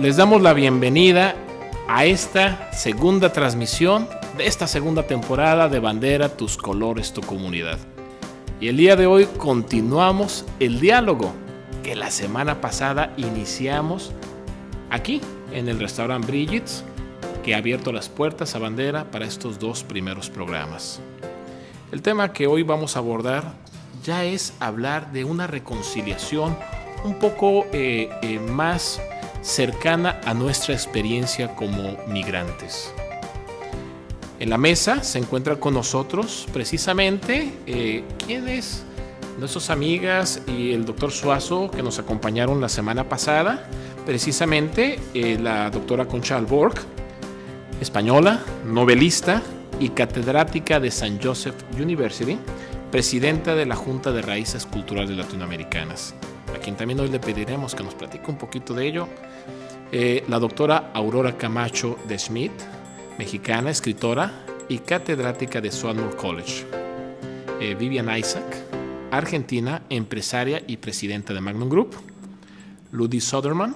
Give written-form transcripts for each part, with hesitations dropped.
les damos la bienvenida a esta segunda transmisión de esta segunda temporada de Bandera, tus colores, tu comunidad. Y el día de hoy continuamos el diálogo que la semana pasada iniciamos aquí en el restaurante Brigit's, que ha abierto las puertas a Bandera para estos dos primeros programas. El tema que hoy vamos a abordar ya es hablar de una reconciliación un poco más cercana a nuestra experiencia como migrantes. En la mesa se encuentra con nosotros precisamente quienes, nuestras amigas y el doctor Suazo que nos acompañaron la semana pasada, precisamente la doctora Concha Alborg, española, novelista y catedrática de St. Joseph University, presidenta de la Junta de Raíces Culturales Latinoamericanas, a quien también hoy le pediremos que nos platique un poquito de ello. La doctora Aurora Camacho de Schmidt, mexicana, escritora y catedrática de Swarthmore College. Vivian Isaac, argentina, empresaria y presidenta de Magnum Group. Ludy Soderman,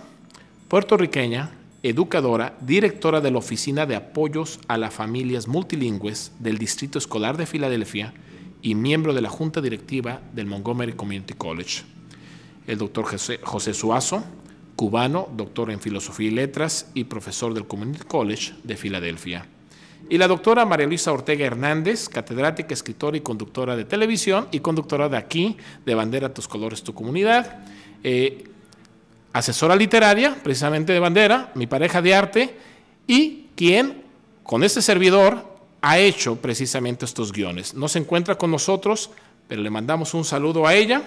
puertorriqueña, educadora, directora de la Oficina de Apoyos a las Familias Multilingües del Distrito Escolar de Filadelfia y miembro de la Junta Directiva del Montgomery Community College. El doctor José Suazo, cubano, doctor en Filosofía y Letras y profesor del Community College de Filadelfia. Y la doctora María Luisa Ortega Hernández, catedrática, escritora y conductora de televisión y conductora de aquí, de Bandera, tus colores, tu comunidad. Asesora literaria, precisamente de Bandera, mi pareja de arte, y quien, con este servidor, ha hecho precisamente estos guiones. No se encuentra con nosotros, pero le mandamos un saludo a ella.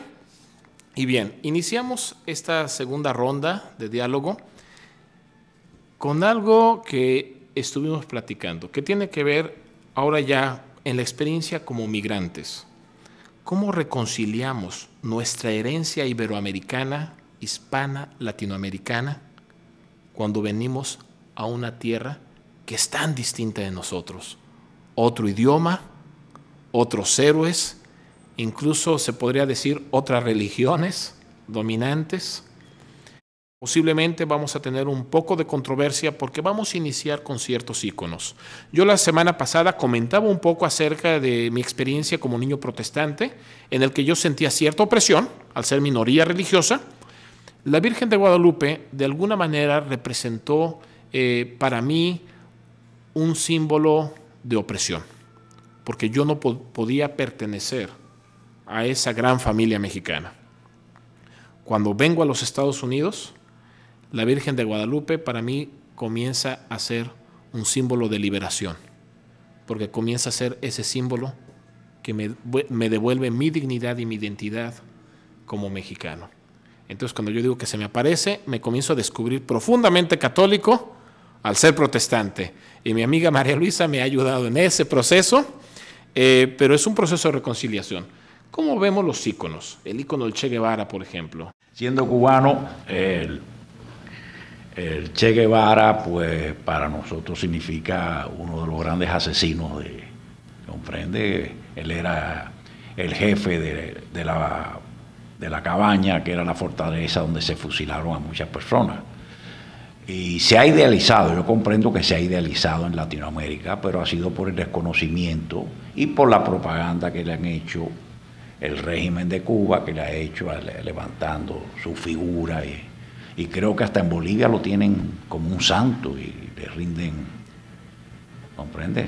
Y bien, iniciamos esta segunda ronda de diálogo con algo que estuvimos platicando, que tiene que ver ahora ya en la experiencia como migrantes. ¿Cómo reconciliamos nuestra herencia iberoamericana, hispana, latinoamericana, cuando venimos a una tierra que es tan distinta de nosotros? Otro idioma, otros héroes, incluso se podría decir otras religiones dominantes. Posiblemente vamos a tener un poco de controversia porque vamos a iniciar con ciertos íconos. Yo la semana pasada comentaba un poco acerca de mi experiencia como niño protestante, en el que yo sentía cierta opresión al ser minoría religiosa. La Virgen de Guadalupe de alguna manera representó para mí un símbolo de opresión, porque yo no podía pertenecer a esa gran familia mexicana. Cuando vengo a los Estados Unidos, la Virgen de Guadalupe para mí comienza a ser un símbolo de liberación, porque comienza a ser ese símbolo que me devuelve mi dignidad y mi identidad como mexicano. Entonces, cuando yo digo que se me aparece, me comienzo a descubrir profundamente católico al ser protestante. Y mi amiga María Luisa me ha ayudado en ese proceso, pero es un proceso de reconciliación. ¿Cómo vemos los íconos? El ícono del Che Guevara, por ejemplo. Siendo cubano, el Che Guevara, pues para nosotros significa uno de los grandes asesinos ¿comprende? Él era el jefe de la cabaña, que era la fortaleza donde se fusilaron a muchas personas. Y se ha idealizado, yo comprendo que se ha idealizado en Latinoamérica, pero ha sido por el desconocimiento y por la propaganda que le han hecho el régimen de Cuba, que le ha hecho levantando su figura, y creo que hasta en Bolivia lo tienen como un santo y le rinden, ¿comprende?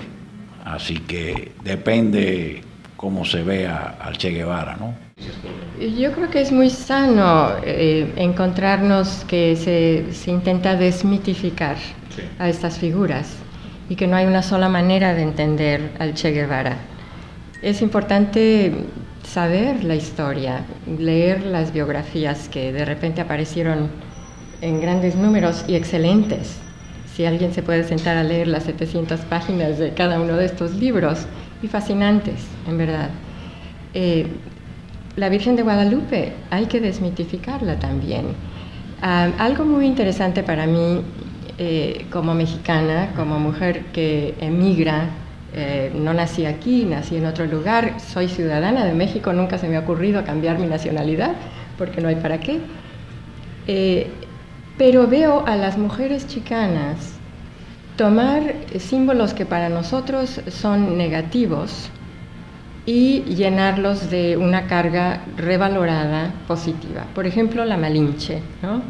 Así que depende cómo se vea al Che Guevara, ¿no? Yo creo que es muy sano encontrarnos que se intenta desmitificar a estas figuras y que no hay una sola manera de entender al Che Guevara. Es importante saber la historia, leer las biografías que de repente aparecieron en grandes números y excelentes. Si alguien se puede sentar a leer las 700 páginas de cada uno de estos libros, y fascinantes, en verdad. La Virgen de Guadalupe hay que desmitificarla también. Algo muy interesante para mí como mexicana, como mujer que emigra, no nací aquí, nací en otro lugar, soy ciudadana de México, nunca se me ha ocurrido cambiar mi nacionalidad porque no hay para qué. Pero veo a las mujeres chicanas tomar símbolos que para nosotros son negativos y llenarlos de una carga revalorada positiva. Por ejemplo, la Malinche, ¿no?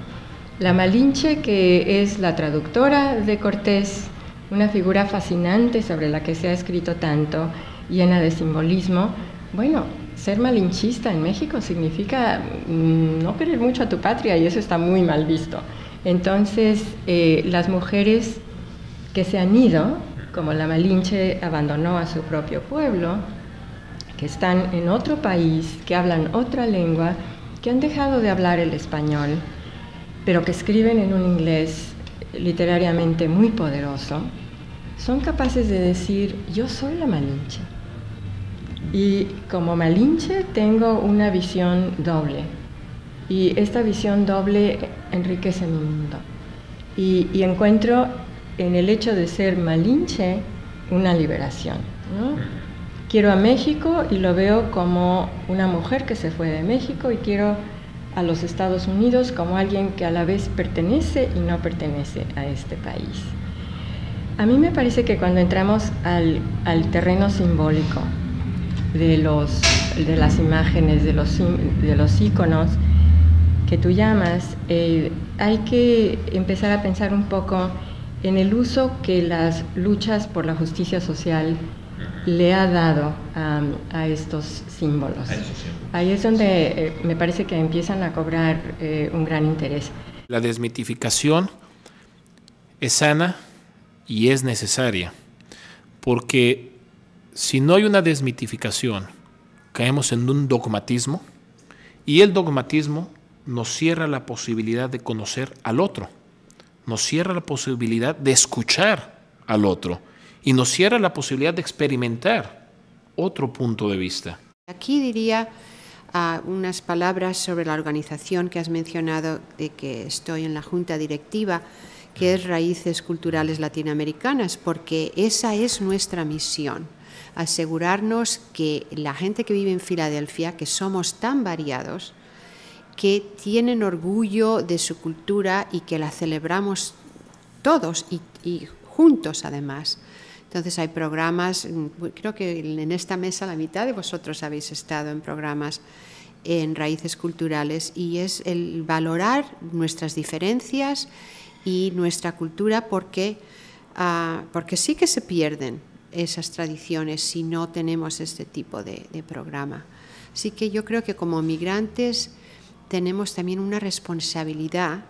La Malinche, que es la traductora de Cortés, una figura fascinante sobre la que se ha escrito tanto, llena de simbolismo. Bueno, ser malinchista en México significa no querer mucho a tu patria, y eso está muy mal visto. Entonces, las mujeres que se han ido, como la Malinche abandonó a su propio pueblo, que están en otro país, que hablan otra lengua, que han dejado de hablar el español, pero que escriben en un inglés literariamente muy poderoso, son capaces de decir: yo soy la Malinche. Y como Malinche tengo una visión doble, y esta visión doble enriquece mi mundo. Y encuentro en el hecho de ser Malinche una liberación, ¿no? Quiero a México y lo veo como una mujer que se fue de México, y quiero a los Estados Unidos como alguien que a la vez pertenece y no pertenece a este país. A mí me parece que cuando entramos al terreno simbólico de las imágenes, de los íconos que tú llamas, hay que empezar a pensar un poco en el uso que las luchas por la justicia social le ha dado a estos símbolos. Ahí es donde me parece que empiezan a cobrar un gran interés. La desmitificación es sana y es necesaria, porque si no hay una desmitificación, caemos en un dogmatismo, y el dogmatismo nos cierra la posibilidad de conocer al otro, nos cierra la posibilidad de escuchar al otro, y nos cierra la posibilidad de experimentar otro punto de vista. Aquí diría unas palabras sobre la organización que has mencionado, de que estoy en la junta directiva, que es Raíces Culturales Latinoamericanas, porque esa es nuestra misión, asegurarnos que la gente que vive en Filadelfia, que somos tan variados, que tienen orgullo de su cultura y que la celebramos todos y juntos además. Entonces hay programas, creo que en esta mesa la mitad de vosotros habéis estado en programas en Raíces Culturales, y es el valorar nuestras diferencias y nuestra cultura, porque sí que se pierden esas tradiciones si no tenemos este tipo de programa. Así que yo creo que como migrantes tenemos también una responsabilidad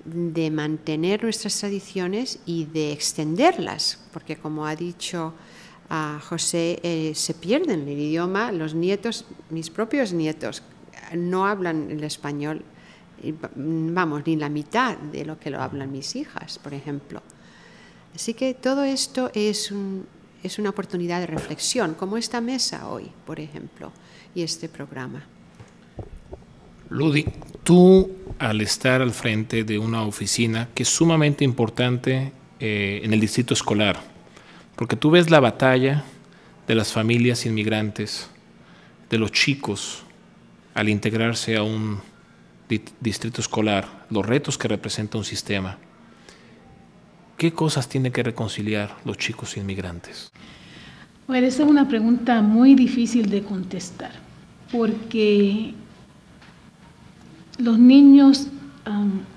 de mantener nuestras tradiciones y de extenderlas, porque como ha dicho José, se pierden el idioma. Los nietos, mis propios nietos, no hablan el español, vamos, ni la mitad de lo que lo hablan mis hijas, por ejemplo. Así que todo esto es una oportunidad de reflexión, como esta mesa hoy, por ejemplo, y este programa. Ludi, tú, al estar al frente de una oficina que es sumamente importante en el distrito escolar, porque tú ves la batalla de las familias inmigrantes, de los chicos, al integrarse a un distrito escolar, los retos que representa un sistema. ¿Qué cosas tienen que reconciliar los chicos inmigrantes? Bueno, esa es una pregunta muy difícil de contestar, porque los niños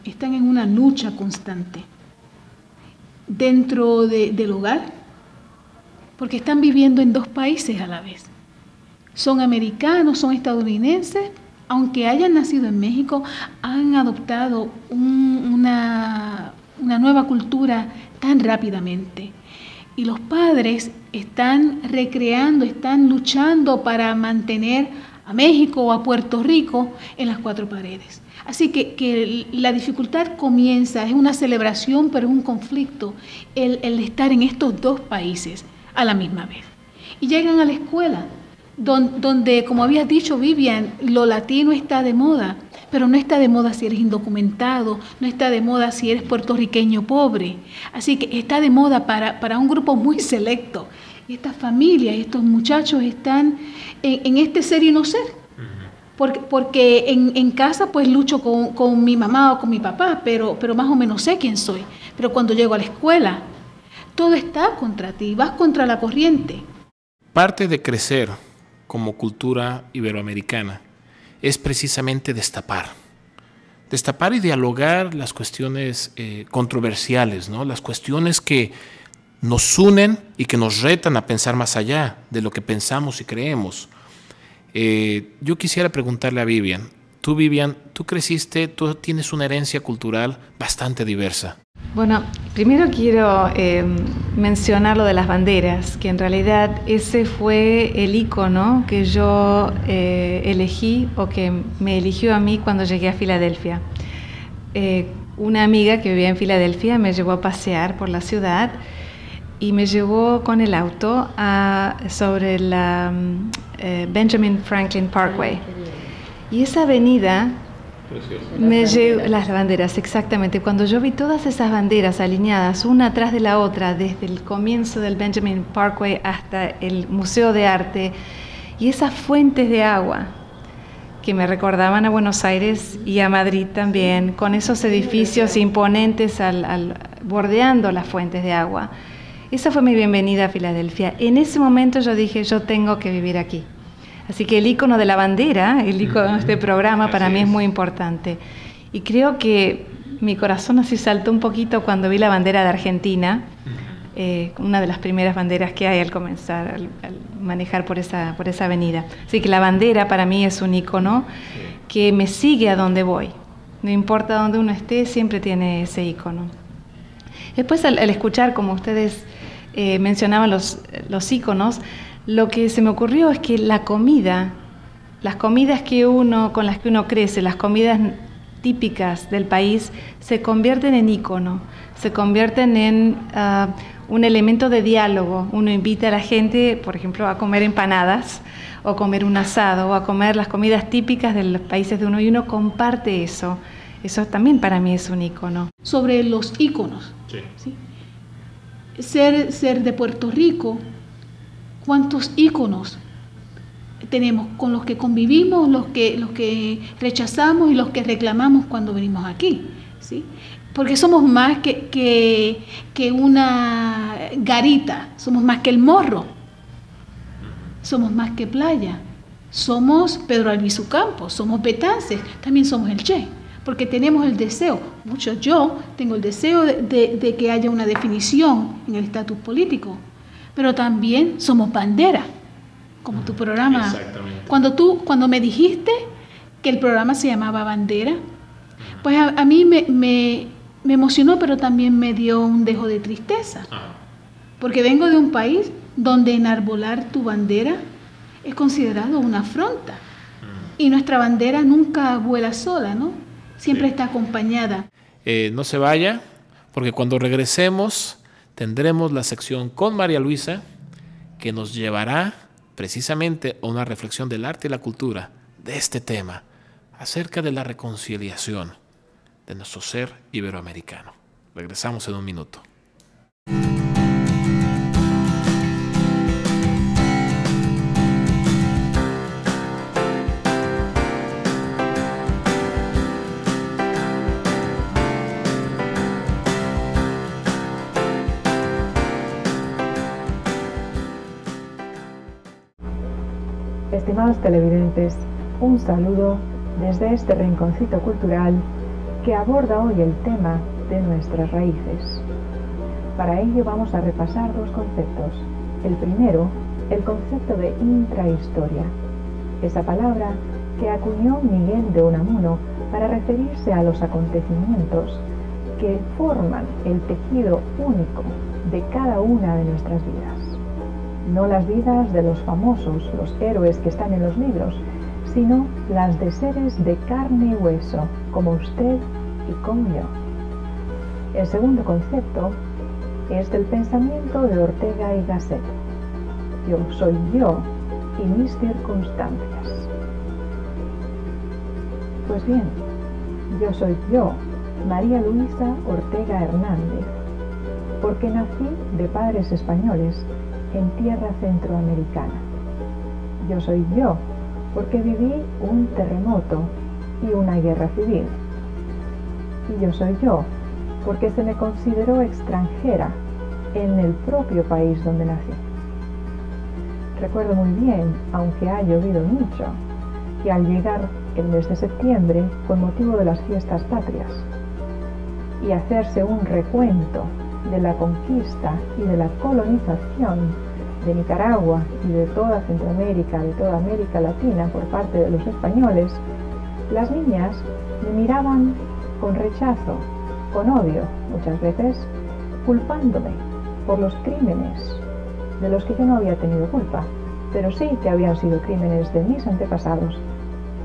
están en una lucha constante dentro del hogar, porque están viviendo en dos países a la vez. Son americanos, son estadounidenses, aunque hayan nacido en México, han adoptado una nueva cultura tan rápidamente. Y los padres están recreando, están luchando para mantener a México o a Puerto Rico en las cuatro paredes. Así que la dificultad comienza, es una celebración, pero es un conflicto el estar en estos dos países a la misma vez. Y llegan a la escuela, donde, como habías dicho, Vivian, lo latino está de moda, pero no está de moda si eres indocumentado, no está de moda si eres puertorriqueño pobre. Así que está de moda para un grupo muy selecto. Y estas familias, estos muchachos están en este ser y no ser. Porque en casa pues lucho con mi mamá o con mi papá, pero más o menos sé quién soy. Pero cuando llego a la escuela, todo está contra ti, vas contra la corriente. Parte de crecer como cultura iberoamericana es precisamente destapar y dialogar las cuestiones controversiales, ¿no? Las cuestiones que nos unen y que nos retan a pensar más allá de lo que pensamos y creemos. Yo quisiera preguntarle a Vivian. Tú, Vivian, tú tienes una herencia cultural bastante diversa. Bueno, primero quiero mencionar lo de las banderas, que en realidad ese fue el icono que yo elegí o que me eligió a mí cuando llegué a Filadelfia. Una amiga que vivía en Filadelfia me llevó a pasear por la ciudad y me llevó con el auto sobre la Benjamin Franklin Parkway. Y esa avenida me llevó, las banderas, exactamente. Cuando yo vi todas esas banderas alineadas una atrás de la otra, desde el comienzo del Benjamin Parkway hasta el Museo de Arte, y esas fuentes de agua que me recordaban a Buenos Aires y a Madrid también, con esos edificios imponentes bordeando las fuentes de agua. Esa fue mi bienvenida a Filadelfia. En ese momento yo dije, yo tengo que vivir aquí. Así que el icono de la bandera, el icono de este programa, para mí es muy importante. Y creo que mi corazón así saltó un poquito cuando vi la bandera de Argentina, una de las primeras banderas que hay al comenzar, al manejar por esa avenida. Así que la bandera para mí es un icono que me sigue a donde voy. No importa dónde uno esté, siempre tiene ese icono. Después, al escuchar, como ustedes mencionaban los iconos, lo que se me ocurrió es que la comida, las comidas con las que uno crece, las comidas típicas del país, se convierten en ícono, se convierten en un elemento de diálogo. Uno invita a la gente, por ejemplo, a comer empanadas, o a comer un asado, o a comer las comidas típicas de los países de uno, y uno comparte eso. Eso también para mí es un ícono. Sobre los íconos. ¿Sí? Ser de Puerto Rico, ¿cuántos íconos tenemos con los que convivimos, los que rechazamos y los que reclamamos cuando venimos aquí? ¿Sí? Porque somos más que una garita, somos más que el Morro, somos más que playa, somos Pedro Albizu Campos, somos Betances, también somos el Che, porque tenemos el deseo, yo tengo el deseo de que haya una definición en el estatus político, pero también somos bandera, como tu programa. Exactamente. Cuando me dijiste que el programa se llamaba Bandera, pues a mí me emocionó, pero también me dio un dejo de tristeza, porque vengo de un país donde enarbolar tu bandera es considerado una afrenta, y nuestra bandera nunca vuela sola, ¿no? Siempre está acompañada. No se vaya, porque cuando regresemos tendremos la sección con María Luisa, que nos llevará precisamente a una reflexión del arte y la cultura de este tema, acerca de la reconciliación de nuestro ser iberoamericano. Regresamos en un minuto. Estimados televidentes, un saludo desde este rinconcito cultural que aborda hoy el tema de nuestras raíces. Para ello vamos a repasar dos conceptos. El primero, el concepto de intrahistoria, esa palabra que acuñó Miguel de Unamuno para referirse a los acontecimientos que forman el tejido único de cada una de nuestras vidas. No las vidas de los famosos, los héroes que están en los libros, sino las de seres de carne y hueso, como usted y como yo. El segundo concepto es del pensamiento de Ortega y Gasset. Yo soy yo y mis circunstancias. Pues bien, yo soy yo, María Luisa Ortega Hernández, porque nací de padres españoles en tierra centroamericana. Yo soy yo, porque viví un terremoto y una guerra civil. Y yo soy yo, porque se me consideró extranjera en el propio país donde nací. Recuerdo muy bien, aunque ha llovido mucho, que al llegar el mes de septiembre, con motivo de las fiestas patrias, y hacerse un recuento de la conquista y de la colonización de Nicaragua y de toda Centroamérica, de toda América Latina por parte de los españoles, las niñas me miraban con rechazo, con odio, muchas veces, culpándome por los crímenes de los que yo no había tenido culpa, pero sí que habían sido crímenes de mis antepasados,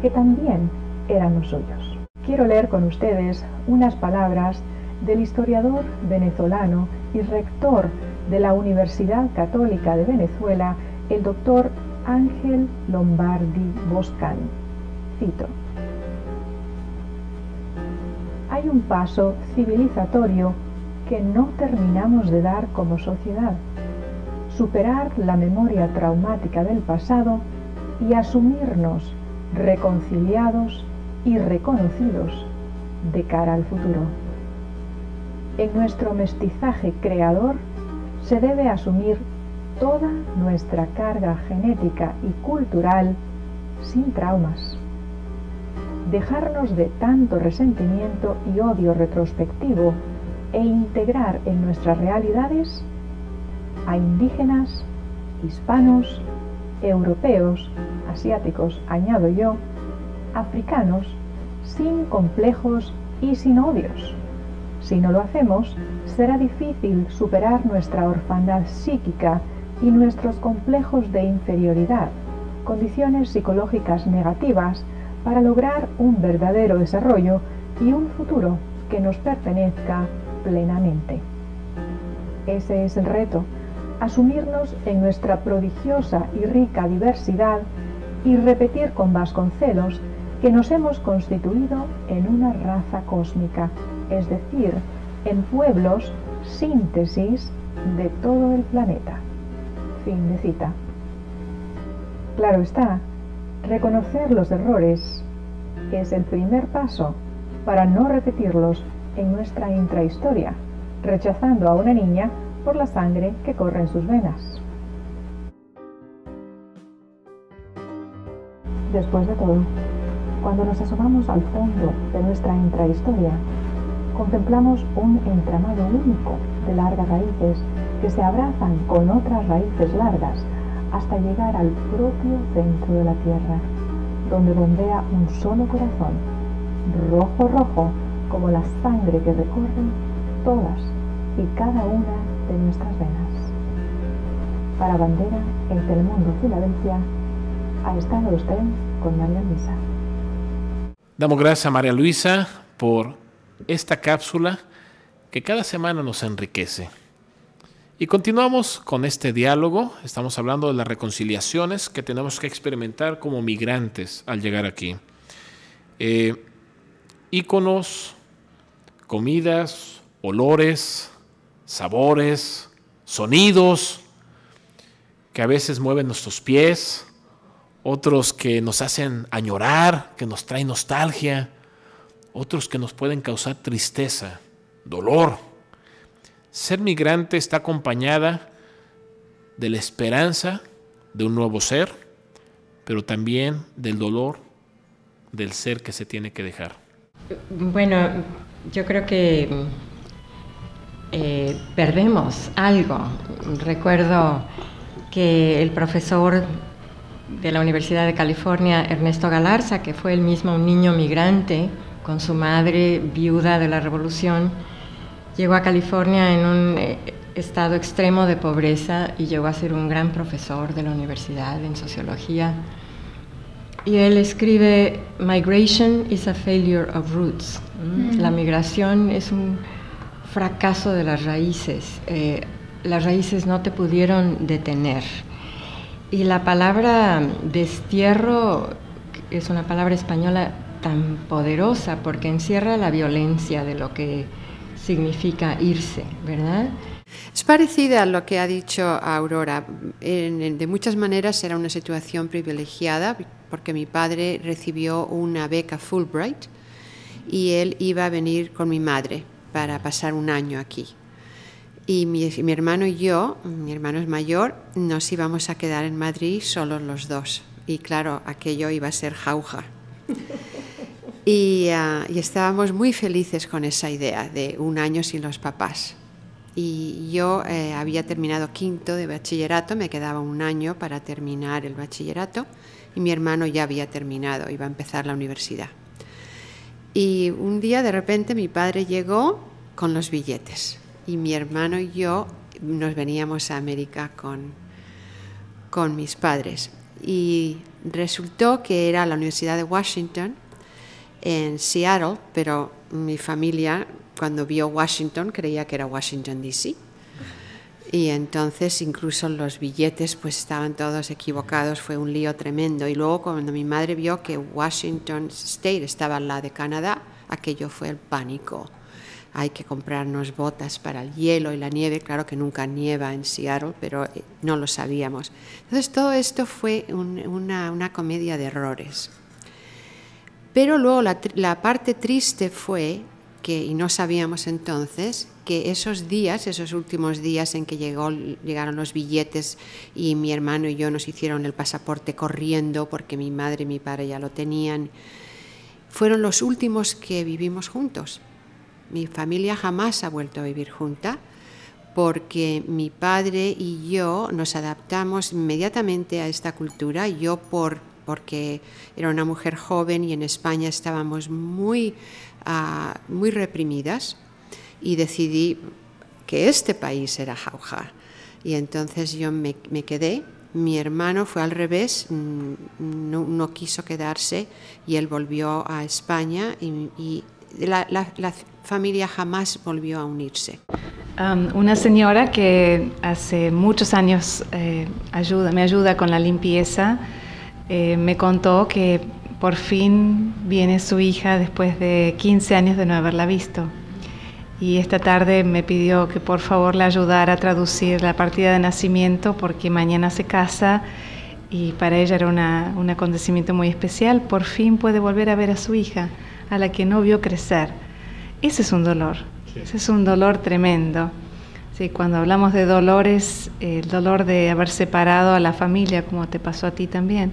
que también eran los suyos. Quiero leer con ustedes unas palabras del historiador venezolano y rector de la Universidad Católica de Venezuela, el doctor Ángel Lombardi Boscán. Cito: hay un paso civilizatorio que no terminamos de dar como sociedad: superar la memoria traumática del pasado y asumirnos reconciliados y reconocidos de cara al futuro. En nuestro mestizaje creador se debe asumir toda nuestra carga genética y cultural sin traumas. Dejarnos de tanto resentimiento y odio retrospectivo e integrar en nuestras realidades a indígenas, hispanos, europeos, asiáticos, añado yo, africanos, sin complejos y sin odios. Si no lo hacemos, será difícil superar nuestra orfandad psíquica y nuestros complejos de inferioridad, condiciones psicológicas negativas, para lograr un verdadero desarrollo y un futuro que nos pertenezca plenamente. Ese es el reto: asumirnos en nuestra prodigiosa y rica diversidad y repetir con Vasconcelos que nos hemos constituido en una raza cósmica, es decir, en pueblos síntesis de todo el planeta. Fin de cita. Claro está, reconocer los errores es el primer paso para no repetirlos en nuestra intrahistoria, rechazando a una niña por la sangre que corre en sus venas. Después de todo, cuando nos asomamos al fondo de nuestra intrahistoria, contemplamos un entramado único de largas raíces que se abrazan con otras raíces largas hasta llegar al propio centro de la Tierra, donde bombea un solo corazón, rojo rojo como la sangre que recorre todas y cada una de nuestras venas. Para Bandera, en Telemundo Filadelfia, ha estado usted con María Luisa. Damos gracias a María Luisa por esta cápsula que cada semana nos enriquece. Y continuamos con este diálogo. Estamos hablando de las reconciliaciones que tenemos que experimentar como migrantes al llegar aquí. Íconos, comidas, olores, sabores, sonidos que a veces mueven nuestros pies, otros que nos hacen añorar, que nos traen nostalgia, otros que nos pueden causar tristeza, dolor. Ser migrante está acompañada de la esperanza de un nuevo ser, pero también del dolor del ser que se tiene que dejar. Bueno, yo creo que perdemos algo. Recuerdo que el profesor de la Universidad de California, Ernesto Galarza, que fue él mismo un niño migrante con su madre viuda de la Revolución, llegó a California en un estado extremo de pobreza y llegó a ser un gran profesor de la universidad en sociología. Y él escribe: Migration is a failure of roots. La migración es un fracaso de las raíces. Las raíces no te pudieron detener. Y la palabra destierro es una palabra española tan poderosa porque encierra la violencia de lo que significa irse, ¿verdad? Es parecida a lo que ha dicho Aurora. De muchas maneras era una situación privilegiada porque mi padre recibió una beca Fulbright y él iba a venir con mi madre para pasar un año aquí. Y mi hermano y yo, mi hermano es mayor, nos íbamos a quedar en Madrid solos los dos. Y claro, aquello iba a ser jauja. Y estábamos muy felices con esa idea de un año sin los papás. Y yo había terminado quinto de bachillerato, me quedaba un año para terminar el bachillerato y mi hermano ya había terminado, iba a empezar la universidad. Y un día de repente mi padre llegó con los billetes y mi hermano y yo nos veníamos a América con mis padres. Y resultó que era la Universidad de Washington en Seattle, pero mi familia cuando vio Washington creía que era Washington DC. Y entonces incluso los billetes pues estaban todos equivocados, fue un lío tremendo. Y luego cuando mi madre vio que Washington State estaba al lado de Canadá, aquello fue el pánico. Hay que comprarnos botas para el hielo y la nieve, claro que nunca nieva en Seattle, pero no lo sabíamos. Entonces todo esto fue una comedia de errores. Pero luego la parte triste fue que, y no sabíamos entonces, que esos días, esos últimos días en que llegaron los billetes y mi hermano y yo nos hicieron el pasaporte corriendo porque mi madre y mi padre ya lo tenían, fueron los últimos que vivimos juntos. Mi familia jamás ha vuelto a vivir junta porque mi padre y yo nos adaptamos inmediatamente a esta cultura, yo porque era una mujer joven y en España estábamos muy reprimidas y decidí que este país era jauja. Y entonces yo me quedé. Mi hermano fue al revés, no quiso quedarse y él volvió a España y la familia jamás volvió a unirse. Una señora que hace muchos años me ayuda con la limpieza, me contó que por fin viene su hija después de 15 años de no haberla visto. Y esta tarde me pidió que por favor la ayudara a traducir la partida de nacimiento porque mañana se casa y para ella era un acontecimiento muy especial. Por fin puede volver a ver a su hija, a la que no vio crecer. Ese es un dolor, sí. Ese es un dolor tremendo. Sí, cuando hablamos de dolores, el dolor de haber separado a la familia, como te pasó a ti también,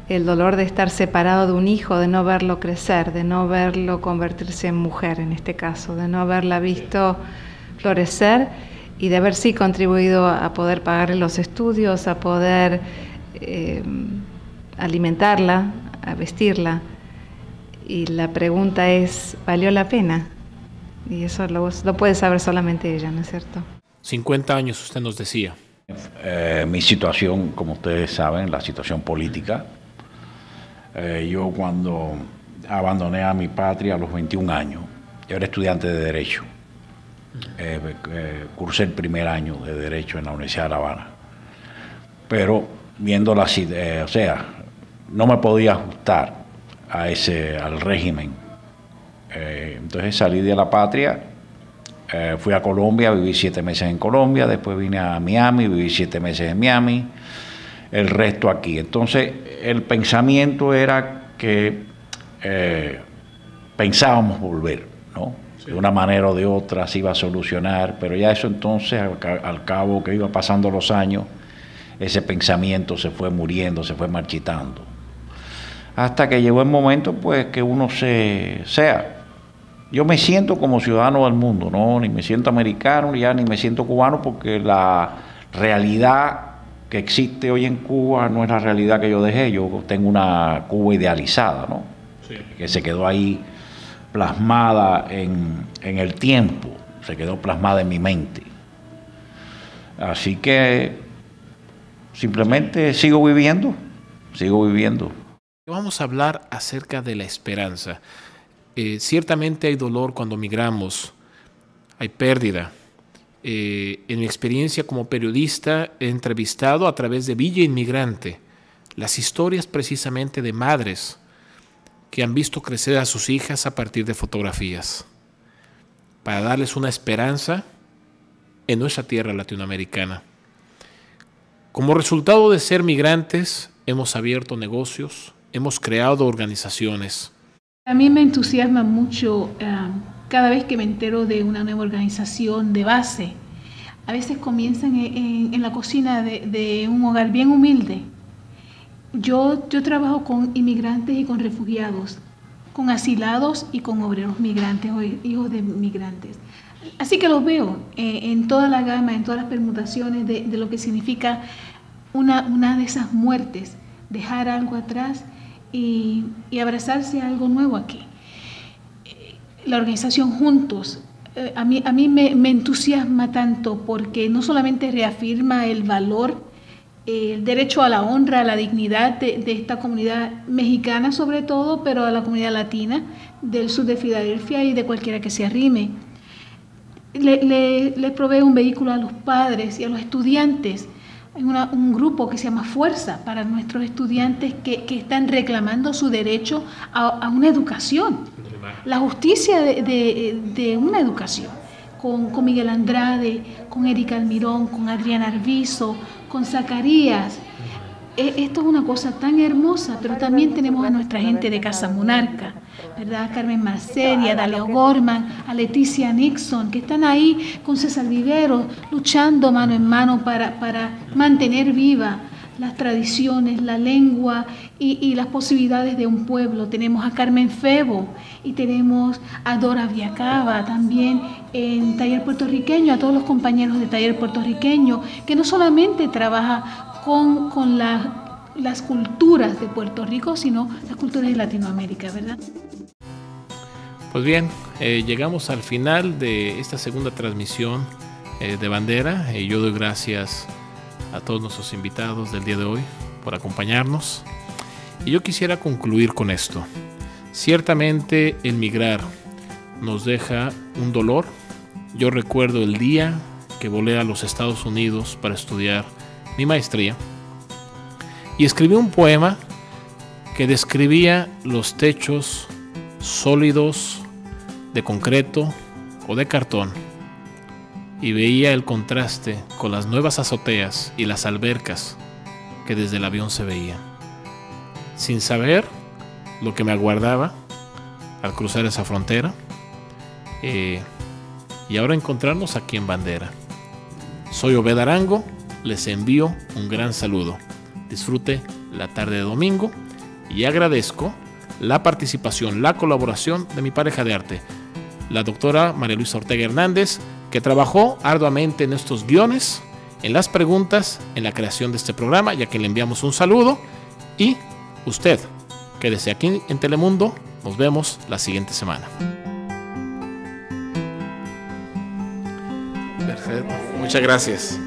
el dolor de estar separado de un hijo, de no verlo crecer, de no verlo convertirse en mujer en este caso, de no haberla visto florecer y de haber sí contribuido a poder pagarle los estudios, a poder alimentarla, a vestirla. Y la pregunta es, ¿valió la pena? Y eso lo puede saber solamente ella, ¿no es cierto? 50 años usted nos decía. Mi situación, como ustedes saben, la situación política. Yo cuando abandoné a mi patria a los 21 años, yo era estudiante de Derecho. Cursé el primer año de Derecho en la Universidad de La Habana. Pero viendo no me podía ajustar al régimen. Entonces salí de la patria, fui a Colombia, viví 7 meses en Colombia, después vine a Miami, viví 7 meses en Miami, el resto aquí. Entonces el pensamiento era que pensábamos volver, ¿no? Sí. De una manera o de otra se iba a solucionar, pero ya eso entonces al cabo que iba pasando los años, ese pensamiento se fue muriendo, se fue marchitando. Hasta que llegó el momento pues que uno yo me siento como ciudadano del mundo, ¿no? Ni me siento americano, ya ni me siento cubano, porque la realidad que existe hoy en Cuba no es la realidad que yo dejé. Yo tengo una Cuba idealizada, ¿no? Sí. Que se quedó ahí plasmada en el tiempo, se quedó plasmada en mi mente. Así que simplemente sigo viviendo. Vamos a hablar acerca de la esperanza. Ciertamente hay dolor cuando migramos, hay pérdida. En mi experiencia como periodista he entrevistado a través de Villa Inmigrante las historias precisamente de madres que han visto crecer a sus hijas a partir de fotografías, para darles una esperanza en nuestra tierra latinoamericana. Como resultado de ser migrantes, hemos abierto negocios, hemos creado organizaciones. A mí me entusiasma mucho cada vez que me entero de una nueva organización de base. A veces comienzan en la cocina de un hogar bien humilde. Yo trabajo con inmigrantes y con refugiados, con asilados y con obreros migrantes o hijos de migrantes. Así que los veo en toda la gama, en todas las permutaciones de lo que significa una de esas muertes, dejar algo atrás y abrazarse a algo nuevo aquí. La organización Juntos, a mí me entusiasma tanto porque no solamente reafirma el valor, el derecho a la honra, a la dignidad de esta comunidad mexicana sobre todo, pero a la comunidad latina del sur de Filadelfia y de cualquiera que se arrime. Le provee un vehículo a los padres y a los estudiantes. Hay un grupo que se llama Fuerza para nuestros estudiantes que están reclamando su derecho a una educación, la justicia de una educación, con Miguel Andrade, con Erika Almirón, con Adriana Arvizo, con Zacarías. Esto es una cosa tan hermosa, pero también tenemos a nuestra gente de Casa Monarca, ¿verdad? Carmen Marceli, a Dalia O'Gorman, a Leticia Nixon, que están ahí con César Vivero, luchando mano en mano para mantener viva las tradiciones, la lengua y las posibilidades de un pueblo. Tenemos a Carmen Febo y tenemos a Dora Viacaba también en Taller Puertorriqueño, a todos los compañeros de Taller Puertorriqueño, que no solamente trabaja con las culturas de Puerto Rico, sino las culturas de Latinoamérica, ¿verdad? Pues bien, llegamos al final de esta segunda transmisión de Bandera. Yo doy gracias a todos nuestros invitados del día de hoy por acompañarnos. Y yo quisiera concluir con esto. Ciertamente el migrar nos deja un dolor. Yo recuerdo el día que volé a los Estados Unidos para estudiar mi maestría y escribí un poema que describía los techos sólidos de concreto o de cartón y veía el contraste con las nuevas azoteas y las albercas que desde el avión se veían, sin saber lo que me aguardaba al cruzar esa frontera y ahora encontrarnos aquí en Bandera. Soy Obed Arango, les envío un gran saludo. Disfrute la tarde de domingo y agradezco la participación, la colaboración de mi pareja de arte, la doctora María Luisa Ortega Hernández, que trabajó arduamente en estos guiones, en las preguntas, en la creación de este programa, ya que le enviamos un saludo. Y usted, quédese aquí en Telemundo, nos vemos la siguiente semana. Perfecto, muchas gracias.